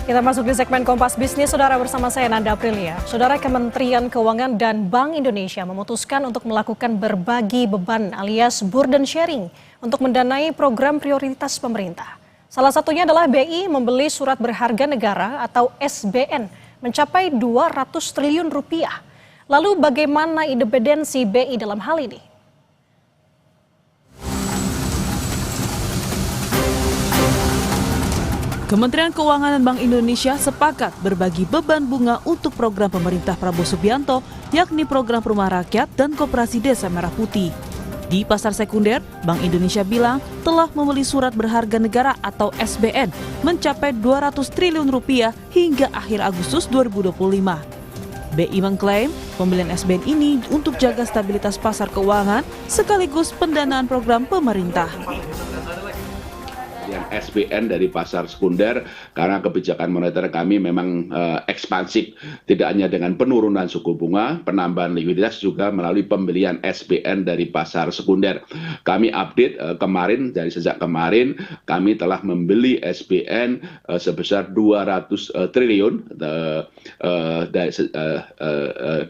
Kita masuk di segmen Kompas Bisnis, Saudara, bersama saya Nanda Aprilia. Saudara, Kementerian Keuangan dan Bank Indonesia memutuskan untuk melakukan berbagi beban alias burden sharing untuk mendanai program prioritas pemerintah. Salah satunya adalah BI membeli surat berharga negara atau SBN mencapai 200 triliun rupiah. Lalu bagaimana independensi BI dalam hal ini? Kementerian Keuangan dan Bank Indonesia sepakat berbagi beban bunga untuk program pemerintah Prabowo Subianto, yakni program Perumahan Rakyat dan Koperasi Desa Merah Putih. Di pasar sekunder, Bank Indonesia bilang telah membeli surat berharga negara atau SBN mencapai 200 triliun rupiah hingga akhir Agustus 2025. BI mengklaim pembelian SBN ini untuk jaga stabilitas pasar keuangan sekaligus pendanaan program pemerintah. Yang SBN dari pasar sekunder karena kebijakan moneter kami memang ekspansif, tidak hanya dengan penurunan suku bunga, penambahan likuiditas, juga melalui pembelian SBN dari pasar sekunder. Kami update sejak kemarin kami telah membeli SBN sebesar 200 triliun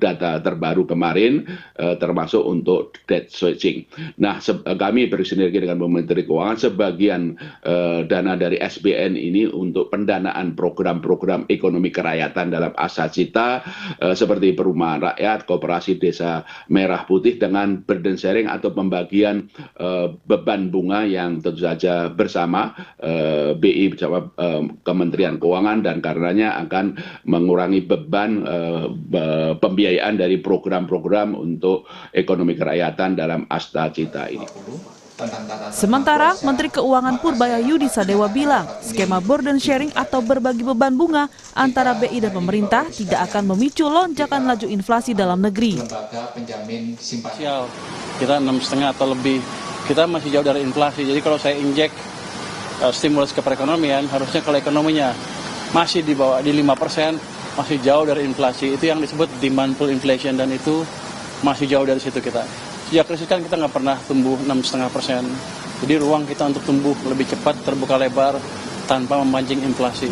data terbaru kemarin, termasuk untuk debt switching. Nah, kami bersinergi dengan Menteri Keuangan, sebagian dana dari SBN ini untuk pendanaan program-program ekonomi kerakyatan dalam Asacita seperti Perumahan Rakyat, Koperasi Desa Merah Putih, dengan burden sharing atau pembagian beban bunga yang tentu saja bersama BI bersama Kementerian Keuangan, dan karenanya akan mengurangi beban pembiayaan dari program-program untuk ekonomi kerakyatan dalam Asacita ini. Sementara Menteri Keuangan Purbayayudi Sadewa bilang skema burden sharing atau berbagi beban bunga antara BI dan pemerintah tidak akan memicu lonjakan laju inflasi dalam negeri. Kita 6,5 atau lebih, kita masih jauh dari inflasi. Jadi kalau saya injek stimulus ke perekonomian, harusnya kalau ekonominya masih di bawah di 5%, masih jauh dari inflasi. Itu yang disebut demand pull inflation, dan itu masih jauh dari situ kita. Sejak krisis kan kita nggak pernah tumbuh 6,5%. Jadi ruang kita untuk tumbuh lebih cepat terbuka lebar tanpa memancing inflasi.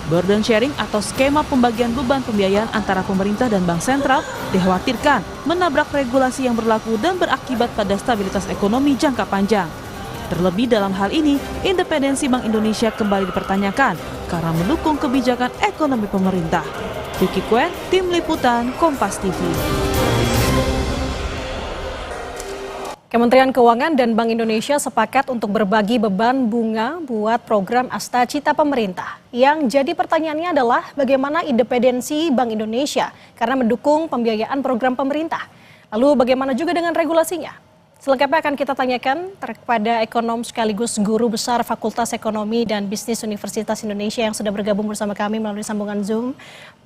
Burden sharing atau skema pembagian beban pembiayaan antara pemerintah dan bank sentral dikhawatirkan menabrak regulasi yang berlaku dan berakibat pada stabilitas ekonomi jangka panjang. Terlebih dalam hal ini, independensi Bank Indonesia kembali dipertanyakan karena mendukung kebijakan ekonomi pemerintah. Vicky Kuen, Tim Liputan, Kompas TV. Kementerian Keuangan dan Bank Indonesia sepakat untuk berbagi beban bunga buat program Astacita pemerintah. Yang jadi pertanyaannya adalah bagaimana independensi Bank Indonesia karena mendukung pembiayaan program pemerintah. Lalu bagaimana juga dengan regulasinya? Selengkapnya akan kita tanyakan kepada ekonom sekaligus guru besar Fakultas Ekonomi dan Bisnis Universitas Indonesia yang sudah bergabung bersama kami melalui sambungan Zoom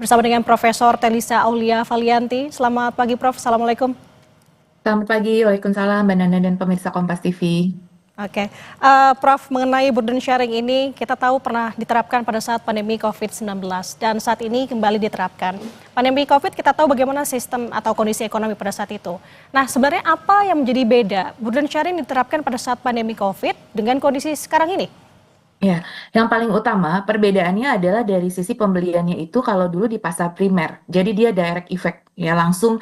bersama dengan Profesor Telisa Aulia Valianti. Selamat pagi, Prof. Assalamualaikum. Selamat pagi, waalaikumsalam Mbak Nanda dan pemirsa Kompas TV. Oke, Prof, mengenai burden sharing ini kita tahu pernah diterapkan pada saat pandemi COVID-19 dan saat ini kembali diterapkan. Pandemi COVID kita tahu bagaimana sistem atau kondisi ekonomi pada saat itu. Nah, sebenarnya apa yang menjadi beda burden sharing diterapkan pada saat pandemi COVID dengan kondisi sekarang ini? Ya, yang paling utama perbedaannya adalah dari sisi pembeliannya itu kalau dulu di pasar primer. Jadi dia direct effect, ya langsung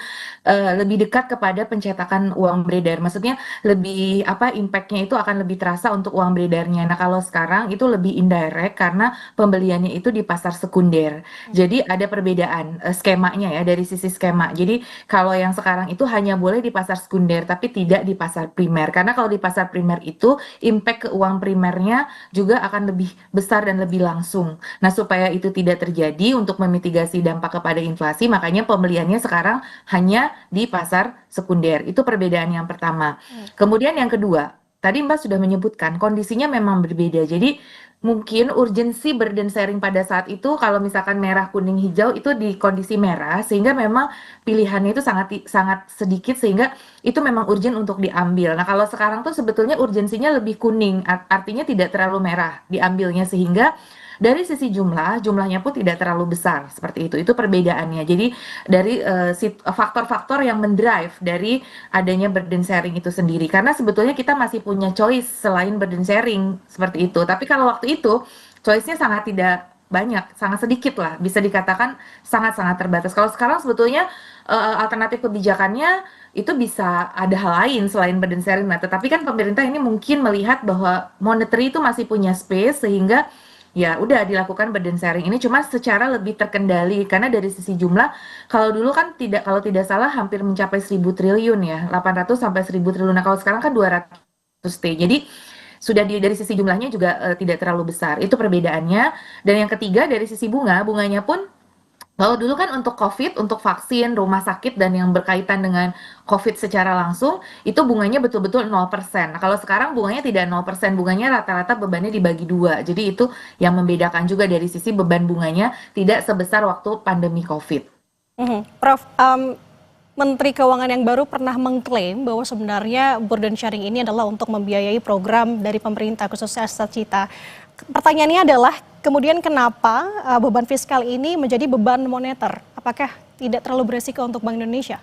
lebih dekat kepada pencetakan uang beredar. Maksudnya lebih impact-nya itu akan lebih terasa untuk uang beredarnya. Nah, kalau sekarang itu lebih indirect karena pembeliannya itu di pasar sekunder. Jadi ada perbedaan skemanya ya, dari sisi skema. Jadi kalau yang sekarang itu hanya boleh di pasar sekunder tapi tidak di pasar primer. Karena kalau di pasar primer itu impact ke uang primernya juga akan lebih besar dan lebih langsung. Nah, supaya itu tidak terjadi untuk memitigasi dampak kepada inflasi, makanya pembeliannya sekarang hanya di pasar sekunder. Itu perbedaan yang pertama. Kemudian yang kedua, tadi Mbak sudah menyebutkan kondisinya memang berbeda. Jadi mungkin urgensi burden sharing pada saat itu kalau misalkan merah, kuning, hijau itu di kondisi merah, sehingga memang pilihannya itu sangat sedikit sehingga itu memang urgent untuk diambil. Nah, kalau sekarang tuh sebetulnya urgensinya lebih kuning, artinya tidak terlalu merah diambilnya, sehingga dari sisi jumlahnya pun tidak terlalu besar seperti itu. Itu perbedaannya. Jadi dari faktor-faktor yang mendrive dari adanya burden sharing itu sendiri. Karena sebetulnya kita masih punya choice selain burden sharing seperti itu. Tapi kalau waktu itu choice-nya sangat tidak banyak, sangat sedikit lah, bisa dikatakan sangat-sangat terbatas. Kalau sekarang sebetulnya alternatif kebijakannya itu bisa ada hal lain selain burden sharing. Nah, tetapi kan pemerintah ini mungkin melihat bahwa monetary itu masih punya space sehingga ya udah dilakukan burden sharing ini cuma secara lebih terkendali karena dari sisi jumlah kalau dulu kan kalau tidak salah hampir mencapai 1.000 triliun ya, 800 sampai 1.000 triliun. Nah, kalau sekarang kan 200 T. Jadi sudah dari sisi jumlahnya juga tidak terlalu besar. Itu perbedaannya. Dan yang ketiga dari sisi bunganya pun kalau dulu kan untuk COVID, untuk vaksin, rumah sakit, dan yang berkaitan dengan COVID secara langsung, itu bunganya betul-betul 0%. Nah, kalau sekarang bunganya tidak 0%, bunganya rata-rata bebannya dibagi dua. Jadi itu yang membedakan juga dari sisi beban bunganya tidak sebesar waktu pandemi COVID. Prof, Menteri Keuangan yang baru pernah mengklaim bahwa sebenarnya burden sharing ini adalah untuk membiayai program dari pemerintah khususnya Astacita. Pertanyaannya adalah kemudian kenapa beban fiskal ini menjadi beban moneter? Apakah tidak terlalu beresiko untuk Bank Indonesia?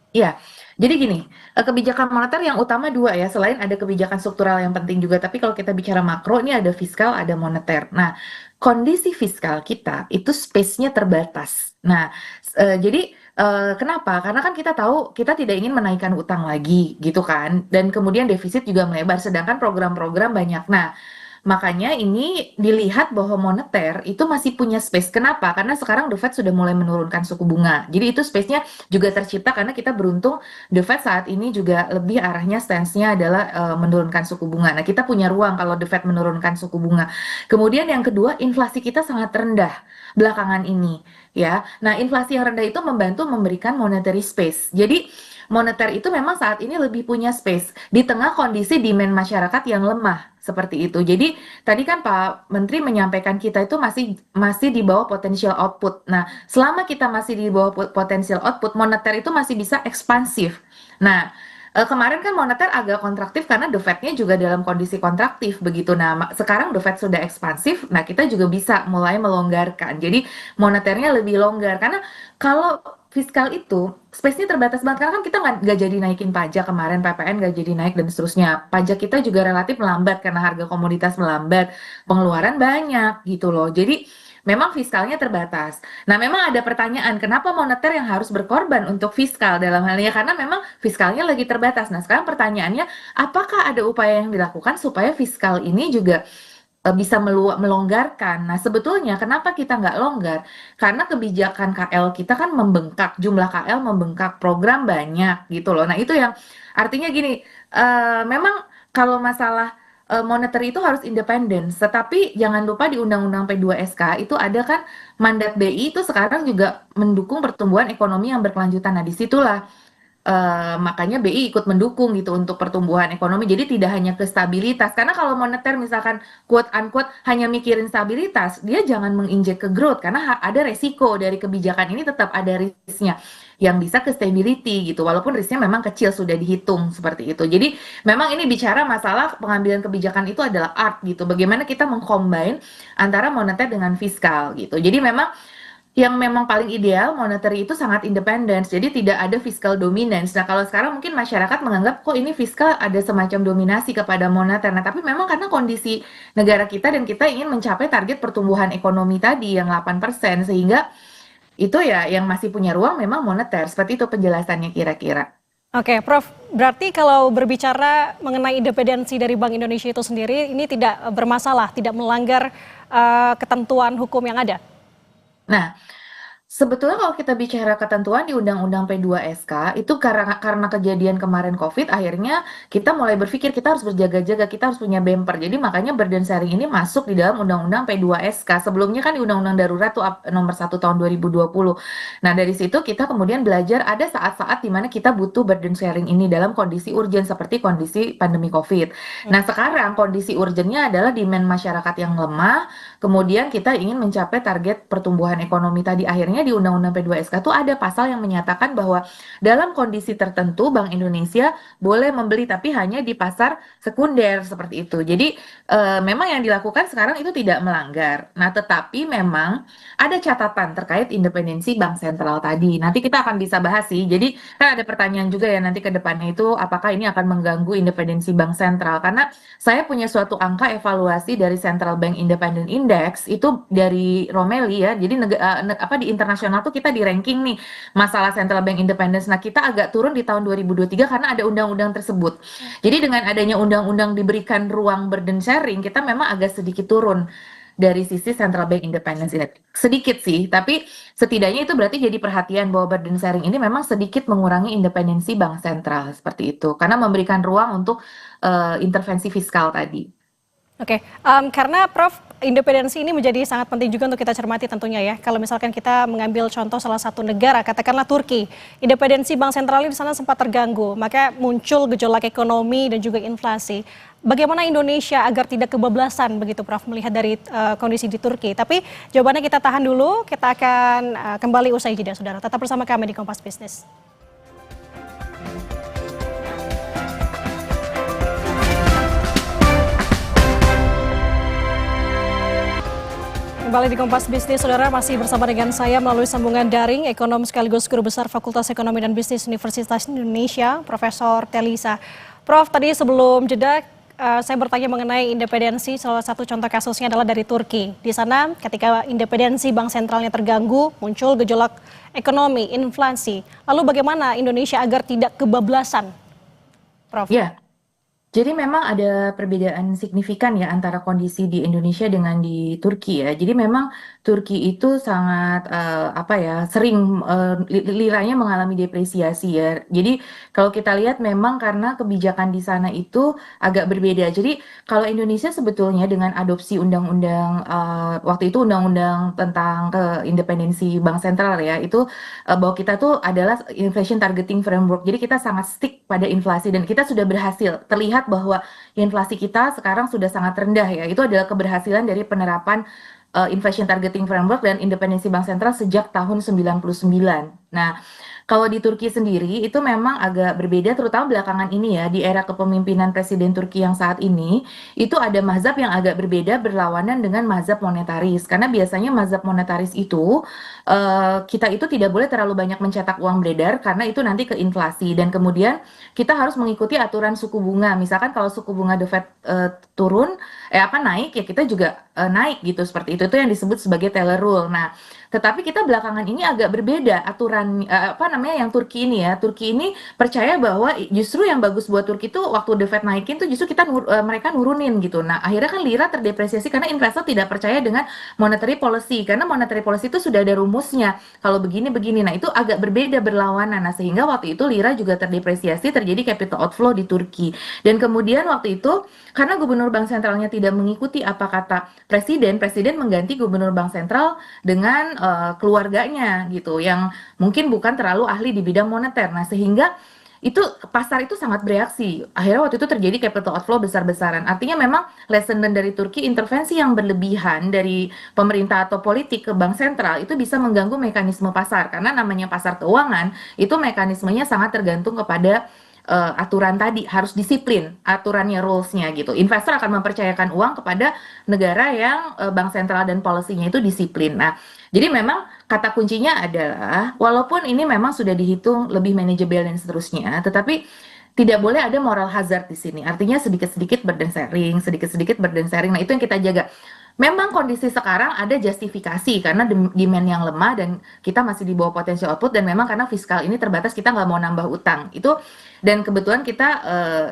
Iya, jadi gini, kebijakan moneter yang utama dua ya, selain ada kebijakan struktural yang penting juga, tapi kalau kita bicara makro, ini ada fiskal, ada moneter. Nah, kondisi fiskal kita itu space-nya terbatas. Nah, jadi kenapa? Karena kan kita tahu kita tidak ingin menaikkan utang lagi gitu kan, dan kemudian defisit juga melebar, sedangkan program-program banyak. Nah, makanya ini dilihat bahwa moneter itu masih punya space. Kenapa? Karena sekarang The Fed sudah mulai menurunkan suku bunga. Jadi itu space-nya juga tercipta karena kita beruntung The Fed saat ini juga lebih arahnya stance-nya adalah menurunkan suku bunga. Nah, kita punya ruang kalau The Fed menurunkan suku bunga. Kemudian yang kedua, inflasi kita sangat rendah belakangan ini ya. Nah, inflasi yang rendah itu membantu memberikan monetary space. Jadi moneter itu memang saat ini lebih punya space di tengah kondisi demand masyarakat yang lemah seperti itu. Jadi tadi kan Pak Menteri menyampaikan kita itu masih di bawah potential output. Nah, selama kita masih di bawah potential output, moneter itu masih bisa ekspansif. Nah, kemarin kan moneter agak kontraktif karena The Fed-nya juga dalam kondisi kontraktif begitu. Nah, sekarang The Fed sudah ekspansif, nah kita juga bisa mulai melonggarkan. Jadi moneternya lebih longgar karena kalau fiskal itu space-nya terbatas banget karena kan kita nggak jadi naikin pajak kemarin, PPN nggak jadi naik dan seterusnya. Pajak kita juga relatif melambat karena harga komoditas melambat, pengeluaran banyak gitu loh. Jadi memang fiskalnya terbatas. Nah, memang ada pertanyaan, kenapa moneter yang harus berkorban untuk fiskal dalam hal ini? Karena memang fiskalnya lagi terbatas. Nah, sekarang pertanyaannya, apakah ada upaya yang dilakukan supaya fiskal ini juga bisa melonggarkan? Nah, sebetulnya kenapa kita nggak longgar? Karena kebijakan KL kita kan membengkak, jumlah KL membengkak, program banyak gitu loh. Nah, itu yang artinya gini, memang kalau masalah moneter itu harus independen, tetapi jangan lupa di Undang-Undang P2SK itu ada kan mandat BI itu sekarang juga mendukung pertumbuhan ekonomi yang berkelanjutan. Nah, disitulah makanya BI ikut mendukung gitu untuk pertumbuhan ekonomi. Jadi tidak hanya ke stabilitas. Karena kalau moneter misalkan quote unquote hanya mikirin stabilitas, dia jangan menginjek ke growth karena ada resiko dari kebijakan ini, tetap ada risknya yang bisa ke stability gitu. Walaupun risknya memang kecil sudah dihitung seperti itu. Jadi memang ini bicara masalah pengambilan kebijakan itu adalah art gitu. Bagaimana kita mengcombine antara moneter dengan fiskal gitu. Jadi memang yang memang paling ideal monetary itu sangat independen, jadi tidak ada fiscal dominance. Nah, kalau sekarang mungkin masyarakat menganggap kok ini fiskal ada semacam dominasi kepada moneter. Nah, tapi memang karena kondisi negara kita dan kita ingin mencapai target pertumbuhan ekonomi tadi yang 8%, sehingga itu ya yang masih punya ruang memang moneter. Seperti itu penjelasannya kira-kira. Oke, Prof. Berarti kalau berbicara mengenai independensi dari Bank Indonesia itu sendiri, ini tidak bermasalah, tidak melanggar ketentuan hukum yang ada? Nah, sebetulnya kalau kita bicara ketentuan di Undang-Undang P2SK itu karena kejadian kemarin COVID, akhirnya kita mulai berpikir kita harus berjaga-jaga, kita harus punya bumper. Jadi makanya burden sharing ini masuk di dalam Undang-Undang P2SK. Sebelumnya kan di Undang-Undang Darurat tuh nomor 1 tahun 2020. Nah, dari situ kita kemudian belajar ada saat-saat di mana kita butuh burden sharing ini dalam kondisi urgen seperti kondisi pandemi COVID. Nah, sekarang kondisi urgennya adalah demand masyarakat yang lemah, kemudian kita ingin mencapai target pertumbuhan ekonomi tadi. Akhirnya di Undang-Undang P2SK tuh ada pasal yang menyatakan bahwa dalam kondisi tertentu Bank Indonesia boleh membeli tapi hanya di pasar sekunder seperti itu. Jadi memang yang dilakukan sekarang itu tidak melanggar. Nah, tetapi memang ada catatan terkait independensi bank sentral tadi. Nanti kita akan bisa bahas sih. Jadi kan ada pertanyaan juga ya nanti ke depannya itu apakah ini akan mengganggu independensi bank sentral. Karena saya punya suatu angka evaluasi dari Central Bank Independent Index itu dari Romeli ya. Jadi di internasional tuh kita di ranking nih masalah Central Bank Independence. Nah, kita agak turun di tahun 2023 karena ada undang-undang tersebut. Jadi dengan adanya undang-undang diberikan ruang burden sharing, kita memang agak sedikit turun dari sisi Central Bank Independence ini. Sedikit sih, tapi setidaknya itu berarti jadi perhatian bahwa burden sharing ini memang sedikit mengurangi independensi bank sentral seperti itu. Karena memberikan ruang untuk intervensi fiskal tadi. Oke, karena Prof, independensi ini menjadi sangat penting juga untuk kita cermati tentunya ya. Kalau misalkan kita mengambil contoh salah satu negara, katakanlah Turki, independensi bank sentralnya di sana sempat terganggu, maka muncul gejolak ekonomi dan juga inflasi. Bagaimana Indonesia agar tidak kebablasan begitu Prof melihat dari kondisi di Turki? Tapi jawabannya kita tahan dulu, kita akan kembali usai jeda saudara. Tetap bersama kami di Kompas Bisnis. Kembali di Kompas Bisnis, saudara masih bersama dengan saya melalui sambungan daring, ekonom sekaligus guru besar Fakultas Ekonomi dan Bisnis Universitas Indonesia, Profesor Telisa. Prof, tadi sebelum jeda saya bertanya mengenai independensi, salah satu contoh kasusnya adalah dari Turki. Di sana ketika independensi bank sentralnya terganggu, muncul gejolak ekonomi, inflasi. Lalu bagaimana Indonesia agar tidak kebablasan, Prof? Ya. Jadi memang ada perbedaan signifikan ya antara kondisi di Indonesia dengan di Turki ya. Jadi memang Turki itu sangat sering liranya mengalami depresiasi ya. Jadi kalau kita lihat memang karena kebijakan di sana itu agak berbeda. Jadi kalau Indonesia sebetulnya dengan adopsi undang-undang waktu itu undang-undang tentang independensi bank sentral ya, itu bahwa kita tuh adalah inflation targeting framework. Jadi kita sangat stick pada inflasi dan kita sudah berhasil terlihat bahwa inflasi kita sekarang sudah sangat rendah ya. Itu adalah keberhasilan dari penerapan inflation targeting framework dan independensi bank sentral sejak tahun 99. Nah, kalau di Turki sendiri itu memang agak berbeda terutama belakangan ini ya, di era kepemimpinan Presiden Turki yang saat ini itu ada mazhab yang agak berbeda berlawanan dengan mazhab monetaris. Karena biasanya mazhab monetaris itu kita itu tidak boleh terlalu banyak mencetak uang beredar karena itu nanti ke inflasi dan kemudian kita harus mengikuti aturan suku bunga. Misalkan kalau suku bunga The Fed naik ya kita juga naik gitu seperti itu yang disebut sebagai Taylor Rule. Nah, tetapi kita belakangan ini agak berbeda aturan yang Turki ini ya. Turki ini percaya bahwa justru yang bagus buat Turki itu waktu The Fed naikin tuh justru mereka nurunin gitu. Nah, akhirnya kan lira terdepresiasi karena investor tidak percaya dengan monetary policy karena monetary policy itu sudah ada rumusnya. Kalau begini. Nah, itu agak berbeda berlawanan. Nah, sehingga waktu itu lira juga terdepresiasi, terjadi capital outflow di Turki. Dan kemudian waktu itu karena gubernur bank sentralnya tidak mengikuti apa kata presiden mengganti gubernur bank sentral dengan keluarganya gitu yang mungkin bukan terlalu ahli di bidang moneter. Nah, sehingga itu pasar itu sangat bereaksi. Akhirnya waktu itu terjadi capital outflow besar-besaran. Artinya memang lesson learned dari Turki, intervensi yang berlebihan dari pemerintah atau politik ke bank sentral itu bisa mengganggu mekanisme pasar karena namanya pasar keuangan itu mekanismenya sangat tergantung kepada aturan tadi, harus disiplin aturannya, rulesnya gitu. Investor akan mempercayakan uang kepada negara yang bank sentral dan policy-nya itu disiplin. Nah, jadi memang kata kuncinya adalah walaupun ini memang sudah dihitung lebih manajebil dan seterusnya, tetapi tidak boleh ada moral hazard di sini. Artinya sedikit-sedikit burden sharing. Nah, itu yang kita jaga. Memang kondisi sekarang ada justifikasi karena demand yang lemah dan kita masih di bawah potensi output dan memang karena fiskal ini terbatas kita nggak mau nambah utang itu dan kebetulan kita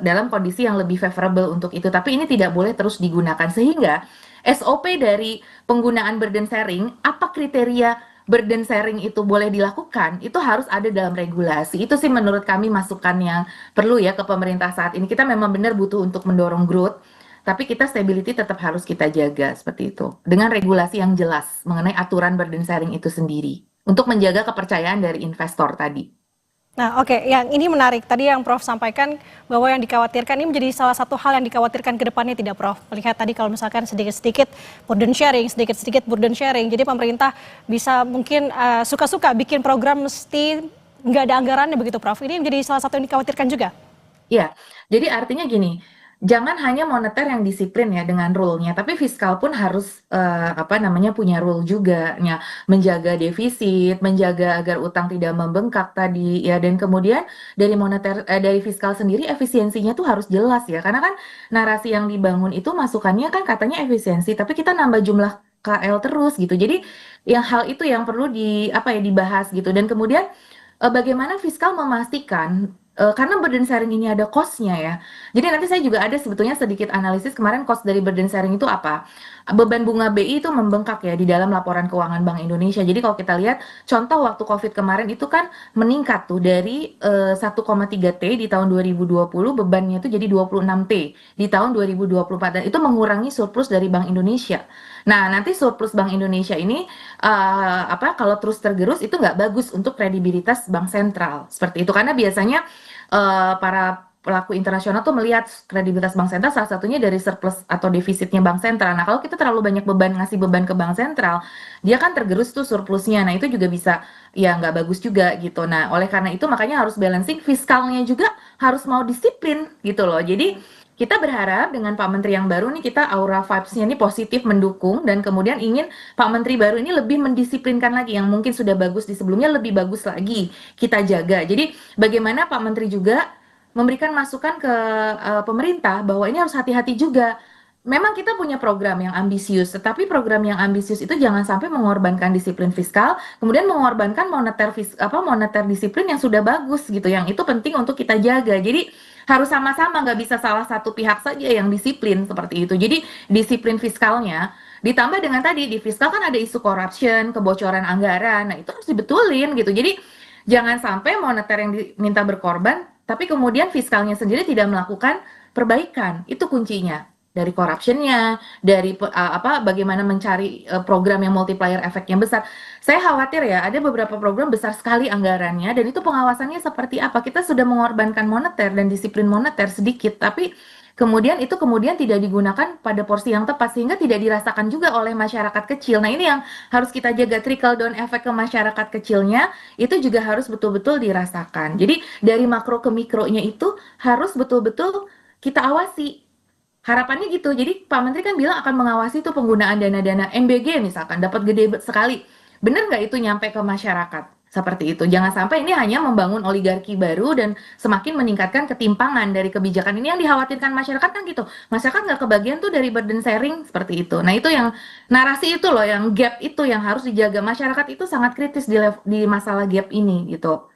dalam kondisi yang lebih favorable untuk itu tapi ini tidak boleh terus digunakan sehingga SOP dari penggunaan burden sharing apa kriteria burden sharing itu boleh dilakukan itu harus ada dalam regulasi itu sih menurut kami masukan yang perlu ya ke pemerintah saat ini kita memang benar butuh untuk mendorong growth. Tapi kita stability tetap harus kita jaga seperti itu. Dengan regulasi yang jelas mengenai aturan burden sharing itu sendiri. Untuk menjaga kepercayaan dari investor tadi. Nah, oke, yang ini menarik. Tadi yang Prof sampaikan bahwa yang dikhawatirkan ini menjadi salah satu hal yang dikhawatirkan ke depannya tidak, Prof? Melihat tadi kalau misalkan sedikit-sedikit burden sharing, sedikit-sedikit burden sharing. Jadi pemerintah bisa mungkin suka-suka bikin program mesti nggak ada anggarannya begitu, Prof. Ini menjadi salah satu yang dikhawatirkan juga. Iya, jadi artinya gini, jangan hanya moneter yang disiplin ya dengan rule-nya, tapi fiskal pun harus punya rule juga, ya, menjaga defisit, menjaga agar utang tidak membengkak tadi ya, dan kemudian dari fiskal sendiri efisiensinya tuh harus jelas ya, karena kan narasi yang dibangun itu masukannya kan katanya efisiensi, tapi kita nambah jumlah KL terus gitu. Jadi yang hal itu yang perlu dibahas gitu, dan kemudian bagaimana fiskal memastikan karena burden sharing ini ada cost-nya ya. Jadi nanti saya juga ada sebetulnya sedikit analisis kemarin cost dari burden sharing itu apa. Beban bunga BI itu membengkak ya di dalam laporan keuangan Bank Indonesia. Jadi kalau kita lihat contoh waktu Covid kemarin itu kan meningkat tuh dari 1,3 T di tahun 2020 bebannya itu jadi 26 T di tahun 2024 dan itu mengurangi surplus dari Bank Indonesia. Nah, nanti surplus Bank Indonesia ini kalau terus tergerus itu nggak bagus untuk kredibilitas bank sentral seperti itu karena biasanya para pelaku internasional tuh melihat kredibilitas bank sentral salah satunya dari surplus atau defisitnya bank sentral. Nah, kalau kita terlalu banyak ngasih beban ke bank sentral, dia kan tergerus tuh surplusnya. Nah, itu juga bisa ya nggak bagus juga gitu. Nah, oleh karena itu makanya harus balancing fiskalnya juga harus mau disiplin gitu loh. Jadi kita berharap dengan Pak Menteri yang baru nih kita aura vibes-nya ini positif mendukung dan kemudian ingin Pak Menteri baru ini lebih mendisiplinkan lagi yang mungkin sudah bagus di sebelumnya lebih bagus lagi kita jaga. Jadi bagaimana Pak Menteri juga memberikan masukan ke pemerintah bahwa ini harus hati-hati juga. Memang kita punya program yang ambisius, tetapi program yang ambisius itu jangan sampai mengorbankan disiplin fiskal, kemudian mengorbankan moneter disiplin yang sudah bagus gitu, yang itu penting untuk kita jaga. Jadi harus sama-sama, nggak bisa salah satu pihak saja yang disiplin seperti itu. Jadi disiplin fiskalnya ditambah dengan tadi di fiskal kan ada isu corruption, kebocoran anggaran, nah itu harus dibetulin gitu. Jadi jangan sampai moneter yang diminta berkorban, tapi kemudian fiskalnya sendiri tidak melakukan perbaikan. Itu kuncinya. Dari corruption-nya, dari bagaimana mencari program yang multiplier efeknya besar. Saya khawatir ya, ada beberapa program besar sekali anggarannya, dan itu pengawasannya seperti apa. Kita sudah mengorbankan moneter dan disiplin moneter sedikit, tapi kemudian tidak digunakan pada porsi yang tepat, sehingga tidak dirasakan juga oleh masyarakat kecil. Nah, ini yang harus kita jaga, trickle down efek ke masyarakat kecilnya, itu juga harus betul-betul dirasakan. Jadi, dari makro ke mikronya itu harus betul-betul kita awasi. Harapannya gitu. Jadi Pak Menteri kan bilang akan mengawasi tuh penggunaan dana-dana MBG misalkan dapat gede sekali. Benar nggak itu nyampe ke masyarakat? Seperti itu. Jangan sampai ini hanya membangun oligarki baru dan semakin meningkatkan ketimpangan dari kebijakan ini yang dikhawatirkan masyarakat kan gitu. Masyarakat nggak kebagian tuh dari burden sharing seperti itu. Nah itu yang narasi itu loh, yang gap itu yang harus dijaga. Masyarakat itu sangat kritis di masalah gap ini gitu.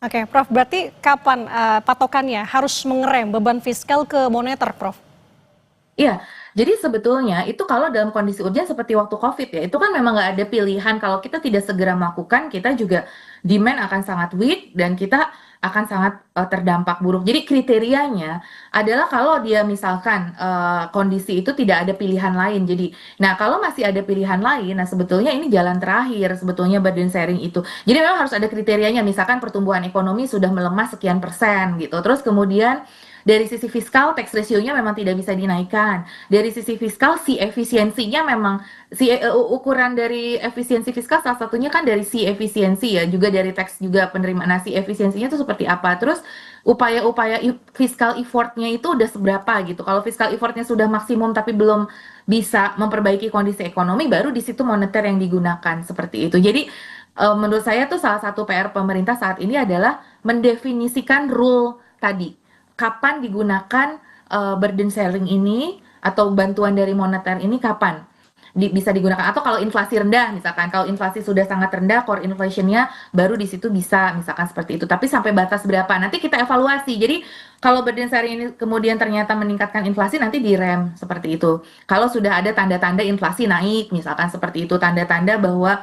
Oke, Prof. Berarti kapan patokannya harus mengerem beban fiskal ke moneter, Prof? Iya, jadi sebetulnya itu kalau dalam kondisi urgen seperti waktu COVID ya, itu kan memang nggak ada pilihan. Kalau kita tidak segera melakukan, kita juga demand akan sangat weak dan kita akan sangat terdampak buruk. Jadi kriterianya adalah kalau dia misalkan kondisi itu tidak ada pilihan lain. Jadi, nah kalau masih ada pilihan lain, nah sebetulnya ini jalan terakhir sebetulnya burden sharing itu. Jadi memang harus ada kriterianya. Misalkan pertumbuhan ekonomi sudah melemah sekian persen gitu. Terus kemudian dari sisi fiskal, tax ratio-nya memang tidak bisa dinaikkan. Dari sisi fiskal, efisiensinya memang, ukuran dari efisiensi fiskal salah satunya kan dari efisiensi ya, juga dari tax juga penerimaan. Nah, efisiensinya itu seperti apa? Terus upaya-upaya fiskal effort-nya itu udah seberapa gitu. Kalau fiskal effort-nya sudah maksimum tapi belum bisa memperbaiki kondisi ekonomi, baru di situ moneter yang digunakan seperti itu. Jadi menurut saya tuh salah satu PR pemerintah saat ini adalah mendefinisikan rule tadi. Kapan digunakan burden sharing ini atau bantuan dari moneter ini kapan bisa digunakan, atau kalau inflasi rendah misalkan, kalau inflasi sudah sangat rendah core inflation-nya baru di situ bisa misalkan seperti itu, tapi sampai batas berapa nanti kita evaluasi. Jadi kalau burden sharing ini kemudian ternyata meningkatkan inflasi, nanti direm seperti itu. Kalau sudah ada tanda-tanda inflasi naik misalkan seperti itu, tanda-tanda bahwa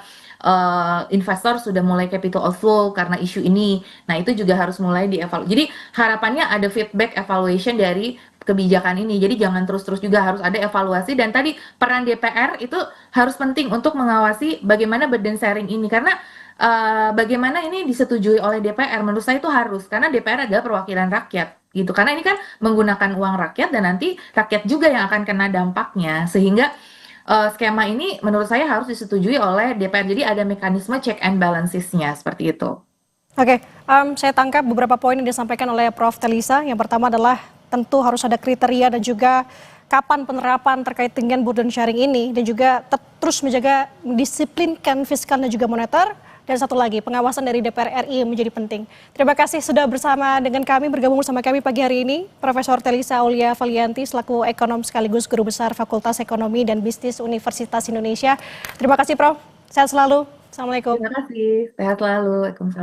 investor sudah mulai capital outflow karena isu ini. Nah, itu juga harus mulai dievaluasi. Jadi, harapannya ada feedback evaluation dari kebijakan ini. Jadi, jangan terus-terus, juga harus ada evaluasi. Dan tadi peran DPR itu harus penting untuk mengawasi bagaimana burden sharing ini. Karena bagaimana ini disetujui oleh DPR? Menurut saya itu harus, karena DPR adalah perwakilan rakyat, gitu. Karena ini kan menggunakan uang rakyat dan nanti rakyat juga yang akan kena dampaknya, sehingga skema ini menurut saya harus disetujui oleh DPR. Jadi ada mekanisme check and balances-nya seperti itu. Oke, saya tangkap beberapa poin yang disampaikan oleh Prof. Telisa. Yang pertama adalah tentu harus ada kriteria dan juga kapan penerapan terkait dengan burden sharing ini, dan juga terus menjaga mendisiplinkan fiskal dan juga moneter. Dan satu lagi, pengawasan dari DPR RI menjadi penting. Terima kasih sudah bersama dengan kami, bergabung bersama kami pagi hari ini, Profesor Telisa Aulia Valianti selaku ekonom sekaligus guru besar Fakultas Ekonomi dan Bisnis Universitas Indonesia. Terima kasih Prof. Sehat selalu. Assalamualaikum. Terima kasih. Sehat selalu. Waalaikumsalam.